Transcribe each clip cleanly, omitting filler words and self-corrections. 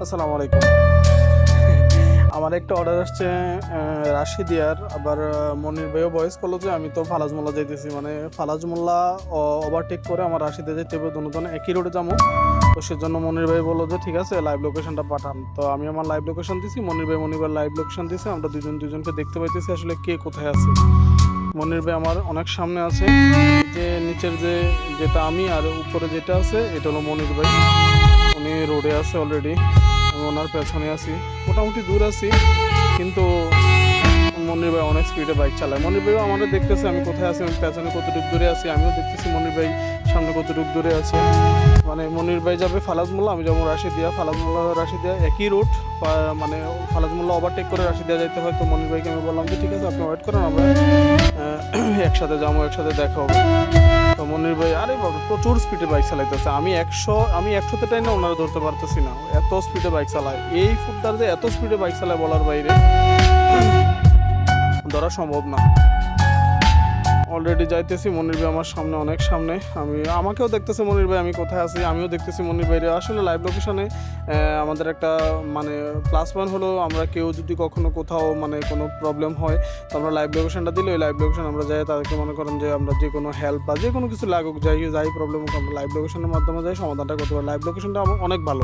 আসসালামু আলাইকুম। আমার একটা অর্ডার আসছে রাশিদিয়ার। আবার মনির ভাইও ভয়েস করলো যে আমি তো ফালাজ মোল্লা যাইতেছি, মানে ফালাজ মোল্লা ওভারটেক করে আমার রাশিদিয়া যেতে হবে, দুজনে একই রোডে যাবো। তো সেজন্য মনির ভাই বললো যে ঠিক আছে লাইভ লোকেশনটা পাঠান। তো আমি আমার লাইভ লোকেশন দিছি, মনির ভাই লাইভ লোকেশন দিছে। আমরা দুজনকে দেখতে পাইতেছি আসলে কে কোথায় আছে। মনির ভাই আমার অনেক সামনে আছে, যে নিচের যেটা আমি আর উপরে যেটা আছে এটা হলো মনির ভাই। উনি রোডে আছে অলরেডি, আমি ওনার পেছনে আছি, মোটামুটি দূর আছি, কিন্তু মনির ভাই অনেক স্পিডে বাইক চালায়। মনির ভাইও আমাদের দেখতেছে আমি কোথায় আছি, আমি পেছনে কতটুকু দূরে আছি, আমিও দেখতেছি মনির ভাই সামনে কতটুকু দূরে আছে। মানে মনির ভাই যাবে ফালাজ মোল্লা, আমি যাবো রাশিদিয়া। ফালাজ মোল্লা রাশিদিয়া একই রুট, মানে ফালাজ মোল্লা ওভারটেক করে রাশিদিয়া যাইতে হয়। তো মনির ভাইকে আমি বললাম যে ঠিক আছে আপনি ওয়েট করেন, আমরা একসাথে যাবো, একসাথে দেখা হবে। তো মনির ভাই আরে বাবা প্রচুর স্পিডে বাইক চালাইতেছে। আমি একশোতে টাই না ওনারা ধরতে পারতেছি না, এত স্পিডে বাইক চালায়। এই ফুটদার যে এত স্পিডে বাইক চালায় বলার বাইরে, ধরা সম্ভব না। অলরেডি যাইতেছি, মনির ভাই আমার সামনে, অনেক সামনে। আমাকেও দেখতেছে মনির ভাই আমি কোথায় আছি, আমিও দেখতেছি মনির ভাইরে। আসলে লাইভ লোকেশনে আমাদের একটা মানে প্লাস পয়েন্ট হলো, আমরা কেউ যদি কখনো কোথাও মানে কোনো প্রবলেম হয় তো আমরা লাইভ লোকেশনটা দিলে ওই লাইভ লোকেশন আমরা যাই, তাদেরকে মনে করেন যে আমরা যে কোনো হেল্প বা যে কোনো কিছু লাগুক যাই প্রবলেম হোক, আমরা লাইভ লোকেশনের মাধ্যমে যাই সমাধানটা করতে পারি। লাইভ লোকেশনটা অনেক ভালো,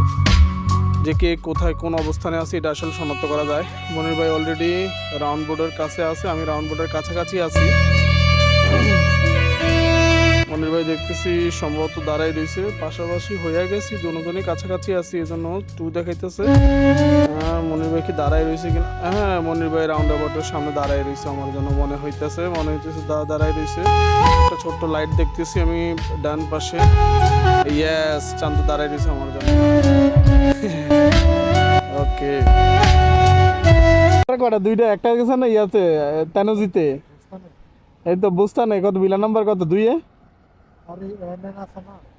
যে কে কোথায় কোন অবস্থানে আছে এটা আসলে শনাক্ত করা যায়। মনির ভাই অলরেডি রাউন্ড বোর্ডের কাছে আছে, আমি রাউন্ড বোর্ডের কাছাকাছি আছি। মনির ভাই দেখতেছি সম্ভবত দাঁড়াই রয়েছে, পাশাপাশি হইয়া গেছি, দুজনই কাছাকাছি আছি, এই জন্য টু দেখাইতেছে। মনির ভাই কি দাঁড়াই রয়েছে কিনা? হ্যাঁ, মনির ভাই রাউন্ড অ্যাবাউটের সামনে দাঁড়াই রয়েছে, আমার জন্য মনে হইতেছে দাঁড়াই রয়েছে। একটা ছোট্ট লাইট দেখতেছি আমি ডান পাশে। ইয়েস, চান্দু দাঁড়াই রয়েছে আমার জন্য। ওকে, কটা দুইটা একটা গেছে না ইয়াতে তেনজিতে, এই তো বুঝতা নাই কত বিলা নাম্বার কত দুইয়ে।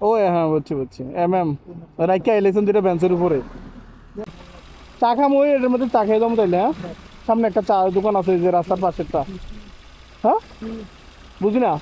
ও হ্যাঁ বুঝছি রাইকা ইলেকশন দুইটা বেঞ্চের উপরে। চা খাম ওই এটার মধ্যে চা খেয়ে যাবো তাইলে। হ্যাঁ, সামনে একটা চা দোকান আছে যে রাস্তার পাশেরটা। হ্যাঁ বুঝি না।